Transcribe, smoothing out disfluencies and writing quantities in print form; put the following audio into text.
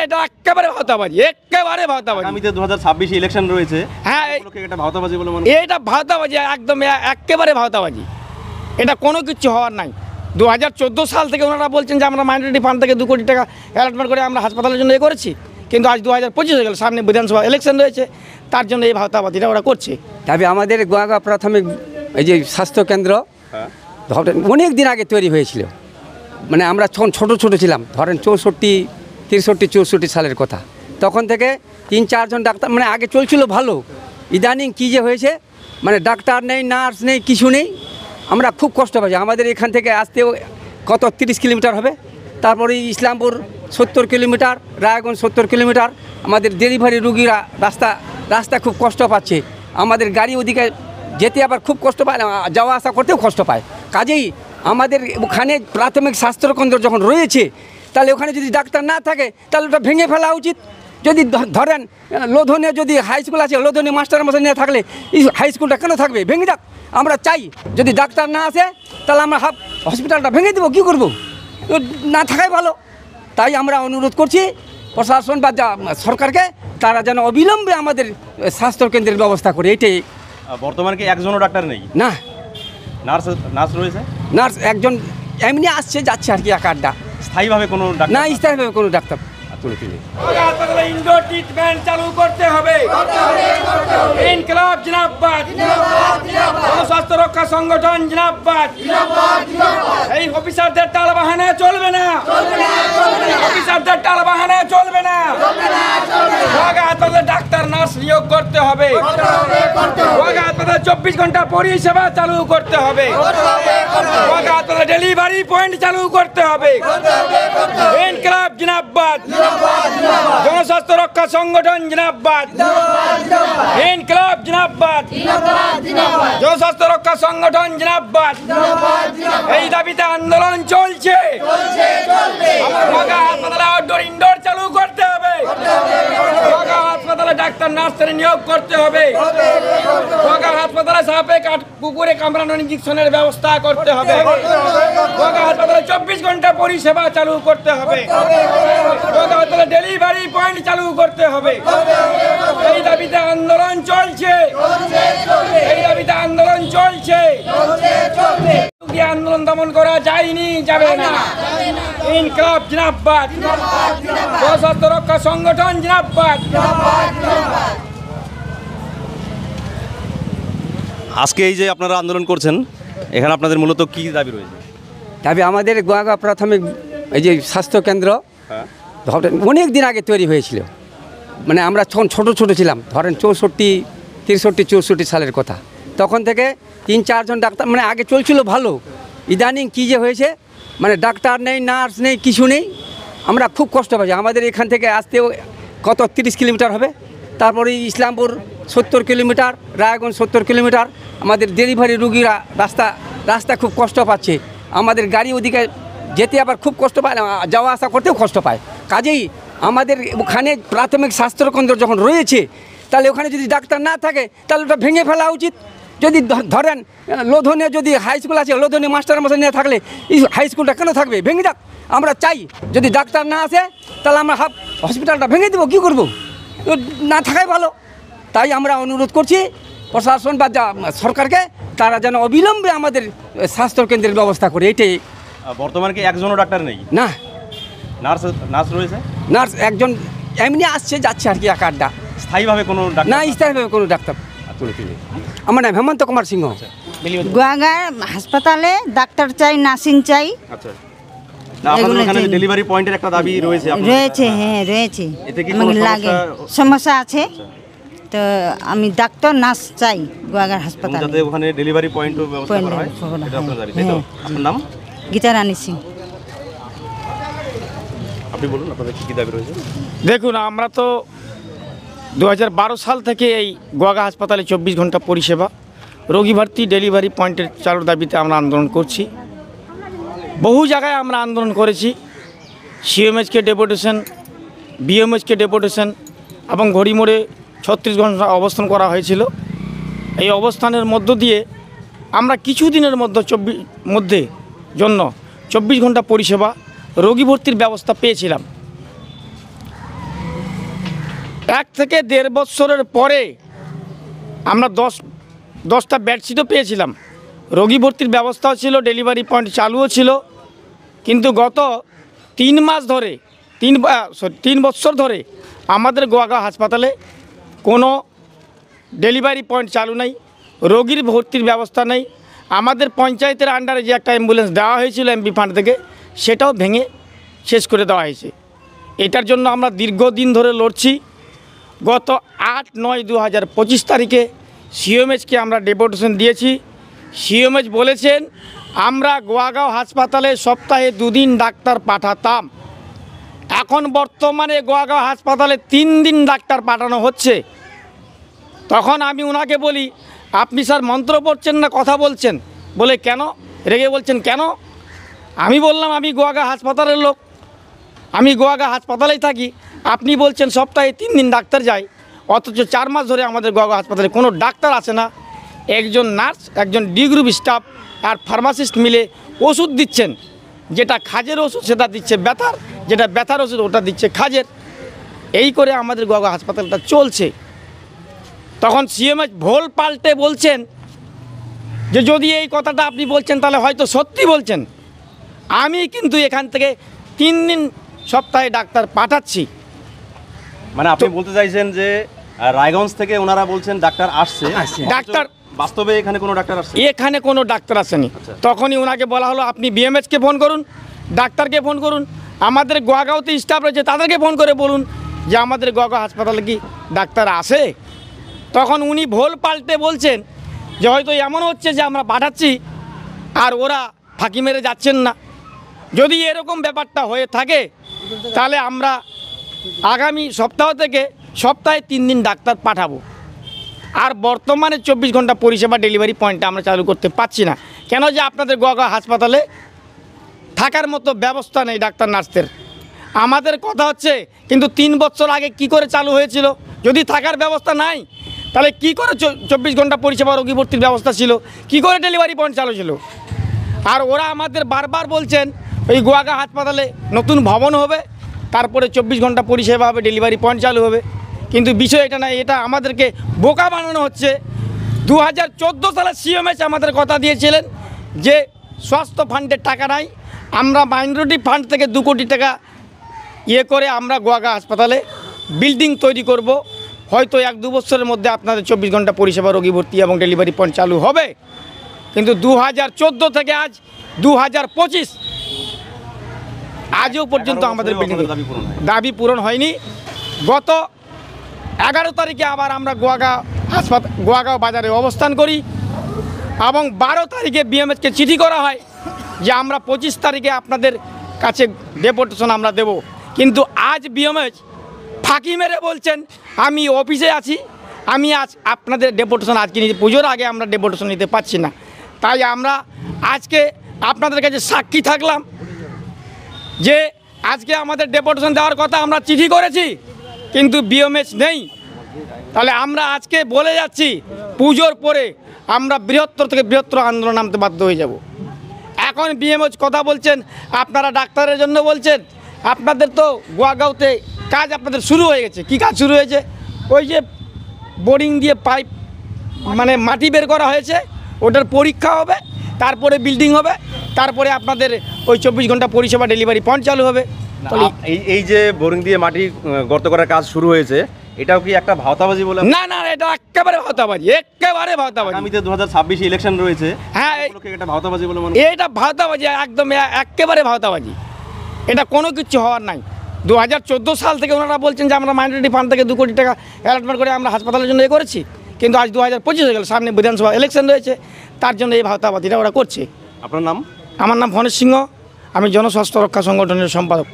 এটা একেবারে ভাওতাবাজি, একেবারে ভাওতাবাজি। আগামীতে 2026 ইলেকশন রয়েছে, হ্যাঁ এটা ভাওতাবাজি বলে মনে এটা ভাওতাবাজি, একদম একেবারে ভাওতাবাজি। এটা কোনো কিছু হওয়ার নাই। 2014 সাল থেকে ওনারা বলছেন যে আমরা মাইনরিটি ফান্ড থেকে 2 কোটি টাকা অ্যালটমেন্ট করে আমরা হাসপাতালের জন্য করেছি, কিন্তু আজ 2025 হয়ে গেল, সামনে বিধানসভা ইলেকশন রয়েছে, তার জন্য এই ভাওতাবাজিটা ওরা করছে। তবে আমাদের গোয়াগা প্রাথমিক এই যে স্বাস্থ্যকেন্দ্র অনেক দিন আগে তৈরি হয়েছিল, মানে আমরা যখন ছোটো ছোটো ছিলাম, ধরেন 63-64 সালের কথা, তখন থেকে 3-4 জন ডাক্তার, মানে আগে চলছিল ভালো। ইদানিং কী যে হয়েছে, মানে ডাক্তার নেই, নার্স নেই, কিছু নেই, আমরা খুব কষ্ট পাচ্ছি। আমাদের এখান থেকে আসতেও কত 30 কিলোমিটার হবে, তারপরে ইসলামপুর 70 কিলোমিটার, রায়গঞ্জ 70 কিলোমিটার। আমাদের ডেলিভারি রুগীরা রাস্তা খুব কষ্ট পাচ্ছে, আমাদের গাড়ি ওদিকে যেতে আবার খুব কষ্ট পায়, যাওয়া আসা করতেও কষ্ট পায়। কাজেই আমাদের ওখানে প্রাথমিক স্বাস্থ্যকেন্দ্র যখন রয়েছে, তাহলে ওখানে যদি ডাক্তার না থাকে তাহলে ওটা ভেঙে ফেলা উচিত। যদি ধরেন লোধনে যদি হাই স্কুল আছে, লোধনে মাস্টার মশাই নিয়ে থাকলে এই হাই স্কুলটা কেন থাকবে? ভেঙে যাক। আমরা চাই যদি ডাক্তার না আসে তাহলে আমরা হসপিটালটা ভেঙে দেবো, কী করবো? না থাকাই ভালো। তাই আমরা অনুরোধ করছি প্রশাসন বা সরকারকে, তারা যেন অবিলম্বে আমাদের স্বাস্থ্যকেন্দ্রের ব্যবস্থা করে। এইটাই। বর্তমানে কি একজনও ডাক্তার নেই? না, নার্স রয়েছে, নার্স একজন এমনি আসছে যাচ্ছে আর কি, এক আড্ডা। স্থায়ীভাবে কোনো ডাক্তার না, স্থায়ীভাবে কোনো ডাক্তার ইনডোর ট্রিটমেন্ট চালু করতে হবে। ইনকলাব জিন্দাবাদ, স্বাস্থ্য রক্ষা সংগঠন জিন্দাবাদ। এই অফিসারদের টালবাহানা চলবে না, অফিসারদের টালবাহানা চলবে না। হাসপাতালে ডাক্তার নার্স নিয়োগ করতে হবে, হাসপাতালে 24 ঘন্টা পরিষেবা চালু করতে হবে, হাসপাতালে ডেলিভারি পয়েন্ট চালু করতে হবে। ইনকলাব জিন্দাবাদ, জনস্বাস্থ্য রক্ষা সংগঠন জিন্দাবাদ। ইনকলাব জিন্দাবাদ, জনস্বাস্থ্য রক্ষা সংগঠন জিন্দাবাদ। এই দাবিতে আন্দোলন চলছে। হাসপাতালে আউটডোর ইনডোর চালু করতে হবে, হাসপাতালে ডাক্তার নার্সের নিয়োগ করতে হবে, হাসপাতালে সাপে কুকুরে কামড়ানো ইঞ্জেকশনের ব্যবস্থা করতে হবে, হাসপাতালে 24 ঘন্টা পরিষেবা চালু করতে হবে, হাসপাতালে ডেলিভারি পয়েন্ট চালু করতে হবে। এই দাবিতে আন্দোলন চলছে, এই দাবিতে আন্দোলন চলছে। আন্দোলন দমন করা যায়নি, যাবে না। ইনকলাব জিন্দাবাদ, জনস্বাস্থ্য রক্ষা সংগঠন জিন্দাবাদ। আজকে এই যে আপনারা আন্দোলন করছেন, এখানে আপনাদের মূলত কি দাবি রয়েছে? তবে আমাদের গোয়াগা প্রাথমিক এই যে স্বাস্থ্যকেন্দ্র অনেক দিন আগে তৈরি হয়েছিল, মানে আমরা যখন ছোটো ছোটো ছিলাম, ধরেন 63-64 সালের কথা, তখন থেকে 3-4 জন ডাক্তার, মানে আগে চলছিল ভালো। ইদানিং কী যে হয়েছে, মানে ডাক্তার নেই, নার্স নেই, কিছু নেই, আমরা খুব কষ্ট পাচ্ছি। আমাদের এখান থেকে আসতেও কত 30 কিলোমিটার হবে, তারপরে ইসলামপুর 70 কিলোমিটার, রায়গঞ্জ 70 কিলোমিটার। আমাদের ডেলিভারি রুগীরা রাস্তা খুব কষ্ট পাচ্ছে, আমাদের গাড়ি ওদিকে যেতে আবার খুব কষ্ট পায়, যাওয়া আসা করতেও কষ্ট পায়। কাজেই আমাদের ওখানে প্রাথমিক স্বাস্থ্যকেন্দ্র যখন রয়েছে, তাহলে ওখানে যদি ডাক্তার না থাকে তাহলে ওটা ভেঙে ফেলা উচিত। যদি ধরেন লোধনে যদি হাই স্কুল আছে, লোধনে মাস্টার মশাই নিয়ে থাকলে এই হাই স্কুলটা কেন থাকবে? ভেঙে যাক। আমরা চাই যদি ডাক্তার না আসে তাহলে আমরা হসপিটালটা ভেঙে দেবো, কী করবো? না থাকাই ভালো। তাই আমরা অনুরোধ করছি প্রশাসন বা সরকারকে, তারা যেন অবিলম্বে আমাদের স্বাস্থ্যকেন্দ্রের ব্যবস্থা করে। এইটাই। বর্তমানে কি একজনও ডাক্তার নেই? না, নার্স রয়েছে, নার্স একজন এমনি আসছে যাচ্ছে আর কি, এক আড্ডা। স্থায়ীভাবে কোনো ডাক্তার? না, স্থায়ীভাবে কোনো ডাক্তার। আমার নাম হেমন্ত কুমার সিংহ। গোয়াগা হাসপাতালে ডাক্তার চাই, নার্সিং চাই। আচ্ছা, আপনাদের এখানে ডেলিভারি পয়েন্টের একটা দাবি রয়েছে? রয়েছে, হ্যাঁ রয়েছে। এতে কি আমাকে লাগে সমস্যা আছে, তো আমি ডাক্তার নার্স চাই গোয়াগার হাসপাতালে, যাতে ওখানে ডেলিভারি পয়েন্টও ব্যবস্থা করা হয়। এটা আপনার দাবি, তাই তো? আপনার নাম? গীতা রানী সিং। আপনি বলুন আপনাদের কী দাবি রয়েছে? দেখুন, আমরা তো 2012 সাল থেকে এই গোয়াগা হাসপাতালে 24 ঘন্টা পরিষেবা, রোগী ভর্তি, ডেলিভারি পয়েন্টের চালুর দাবিতে আমরা আন্দোলন করছি। বহু জায়গায় আমরা আন্দোলন করেছি, সিএমএইচকে ডেপুটেশন, বিএমএইচকে ডেপুটেশন এবং ঘড়িমোড়ে 36 ঘন্টা অবস্থান করা হয়েছিল। এই অবস্থানের মধ্য দিয়ে আমরা কিছুদিনের মধ্যে 24 ঘন্টা পরিষেবা, রোগী ভর্তির ব্যবস্থা পেয়েছিলাম। 1 থেকে 1.5 বছরের পরে আমরা 10টা বেডশিটও পেয়েছিলাম, রোগী ভর্তির ব্যবস্থাও ছিল, ডেলিভারি পয়েন্ট চালুও ছিল। কিন্তু গত 3 মাস ধরে 3 বছর ধরে আমাদের গোয়াগাঁও হাসপাতালে কোনো ডেলিভারি পয়েন্ট চালু নেই, রোগীর ভর্তির ব্যবস্থা নেই। আমাদের পঞ্চায়েতের আন্ডারে যে একটা অ্যাম্বুলেন্স দেওয়া হয়েছিল এমপি ফান্ড থেকে, সেটাও ভেঙে শেষ করে দেওয়া হয়েছে। এটার জন্য আমরা দীর্ঘদিন ধরে লড়ছি। গত 8/9/2025 তারিখে সিএমএইচকে আমরা ডেপুটেশন দিয়েছি। সিএমএইচ বলেছেন আমরা গোয়াগাঁও হাসপাতালে সপ্তাহে 2 দিন ডাক্তার পাঠাতাম। এখন বর্তমানে গোয়াগাঁও হাসপাতালে 3 দিন ডাক্তার পাঠানো হচ্ছে। তখন আমি ওনাকে বলি, আপনি স্যার মন্ত্র পড়ছেন না কথা বলছেন? বলে কেন? রেগে বলছেন কেন? আমি বললাম আমি গোয়াগাঁও হাসপাতালের লোক, আমি গোয়াগাঁও হাসপাতালেই থাকি, আপনি বলছেন সপ্তাহে 3 দিন ডাক্তার যায়, অথচ 4 মাস ধরে আমাদের গোয়াগাঁও হাসপাতালে কোনো ডাক্তার আসে না। একজন নার্স, একজন ডি গ্রুপ স্টাফ আর ফার্মাসিস্ট মিলে ওষুধ দিচ্ছেন, যেটা খাজের ওষুধ সেটা দিচ্ছে ব্যথার, যেটা ব্যথার ওষুধ ওটা দিচ্ছে খাজের। এই করে আমাদের গোয়াগাঁও হাসপাতালটা চলছে। তখন সিএমএইচ ভোল পাল্টে বলছেন যে যদি এই কথাটা আপনি বলছেন তাহলে হয়তো সত্যি বলছেন। আমি কিন্তু এখান থেকে 3 দিন সপ্তাহে ডাক্তার পাঠাচ্ছি। মানে আপনি বলতে চাইছেন যে রায়গঞ্জ থেকে ওনারা বলছেন ডাক্তার আসছে, ডাক্তার বাস্তবে এখানে কোনো ডাক্তার আসছে? এখানে কোনো ডাক্তার আসেনি। তখনই ওনাকে বলা হলো আপনি বিএমএইচকে ফোন করুন, ডাক্তারকে ফোন করুন, আমাদের গোয়াগাঁওতে স্টাফ রয়েছে তাদেরকে ফোন করে বলুন যে আমাদের গোয়াগাঁও হাসপাতালে কি ডাক্তার আসে। তখন উনি ভোল পাল্টে বলছেন যে হয়তো এমন হচ্ছে যে আমরা পাঠাচ্ছি আর ওরা ফাঁকি মেরে যাচ্ছেন না। যদি এরকম ব্যাপারটা হয়ে থাকে তাহলে আমরা আগামী সপ্তাহ থেকে সপ্তাহে 3 দিন ডাক্তার পাঠাবো। আর বর্তমানে 24 ঘন্টা পরিষেবা ডেলিভারি পয়েন্টটা আমরা চালু করতে পারছি না। কেন? যে আপনাদের গোয়াগাঁও হাসপাতালে থাকার মতো ব্যবস্থা নেই ডাক্তার নার্সদের। আমাদের কথা হচ্ছে কিন্তু 3 বছর আগে কি করে চালু হয়েছিল? যদি থাকার ব্যবস্থা নাই তাহলে কি করে 24 ঘন্টা পরিষেবা রোগী ভর্তির ব্যবস্থা ছিল? কি করে ডেলিভারি পয়েন্ট চালু ছিল? আর ওরা আমাদের বারবার বলছেন ওই গোয়াগাঁও হাসপাতালে নতুন ভবন হবে, তারপরে 24 ঘন্টা পরিষেবা হবে, ডেলিভারি পয়েন্ট চালু হবে। কিন্তু বিষয় এটা না, এটা আমাদেরকে বোকা বানানো হচ্ছে। 2014 সালে সিএমএইচ আমাদের কথা দিয়েছিলেন যে স্বাস্থ্য ফান্ডের টাকা নাই, আমরা মাইনরিটি ফান্ড থেকে 2 কোটি টাকা করে আমরা গোয়াগাঁও হাসপাতালে বিল্ডিং তৈরি করব। হয়তো 1-2 বছরের মধ্যে আপনাদের 24 ঘন্টা পরিষেবা রোগী ভর্তি এবং ডেলিভারি পয়েন্ট চালু হবে। কিন্তু 2014 থেকে আজ 2025 আজও পর্যন্ত আমাদের বিল্ডিং দাবি পূরণ হয়নি। গত 11 তারিখে আবার আমরা গোয়াগাঁও বাজারে অবস্থান করি এবং 12 তারিখে বিএমএইচকে চিঠি করা হয় যে আমরা 25 তারিখে আপনাদের কাছে ডেপুটেশন আমরা দেব। কিন্তু আজ বিএমএইচ ফাঁকি মেরে বলছেন আমি অফিসে আছি, আমি আজ আপনাদের ডেপুটেশন আজকে নিতে, পুজোর আগে আমরা ডেপুটেশন নিতে পারছি না। তাই আমরা আজকে আপনাদের কাছে সাক্ষী থাকলাম যে আজকে আমাদের ডেপুটেশন দেওয়ার কথা, আমরা চিঠি করেছি কিন্তু বিএমএইচ নেই। তাহলে আমরা আজকে বলে যাচ্ছি পুজোর পরে আমরা বৃহত্তর থেকে বৃহত্তর আন্দোলন নামতে বাধ্য হয়ে যাব। এখন বিএমএইচ কথা বলছেন আপনারা ডাক্তারের জন্য বলছেন, আপনাদের তো গোয়াগাঁওতে কাজ আপনাদের শুরু হয়ে গেছে। কি কাজ শুরু হয়েছে? ওই যে বোরিং দিয়ে পাইপ মানে মাটি বের করা হয়েছে, ওটার পরীক্ষা হবে, তারপরে বিল্ডিং হবে, তারপরে আপনাদের ওই 24 ঘন্টা পরিষেবা ডেলিভারি পয়েন্ট চালু হবে। এই যে বোরিং দিয়ে মাটি গর্ত করার কাজ শুরু হয়েছে, এটাও কি একটা ভাওতাবাজি বলে? না না, এটা একেবারে ভাওতাবাজি, একেবারে ভাওতাবাজি। আগামীতে 2026 ইলেকশন রয়েছে, হ্যাঁ এটা ভাওতাবাজি বলে মনে? এটা ভাওতাবাজি, একদম একেবারে ভাওতাবাজি। এটা কোনো কিছু হওয়ার নাই। 2014 সাল থেকে ওনারা বলছেন যে আমরা মাইনরিটি ফান্ড থেকে 2 কোটি টাকা অ্যালটমেন্ট করে আমরা হাসপাতালের জন্য করেছি, কিন্তু আজ 2025 হয়ে গেল, সামনে বিধানসভা ইলেকশন রয়েছে, তার জন্য এই ভাওতাবাজিটা ওরা করছে। আপনার নাম? আমার নাম ফণেশ সিংহ, আমি জনস্বাস্থ্য রক্ষা সংগঠনের সম্পাদক।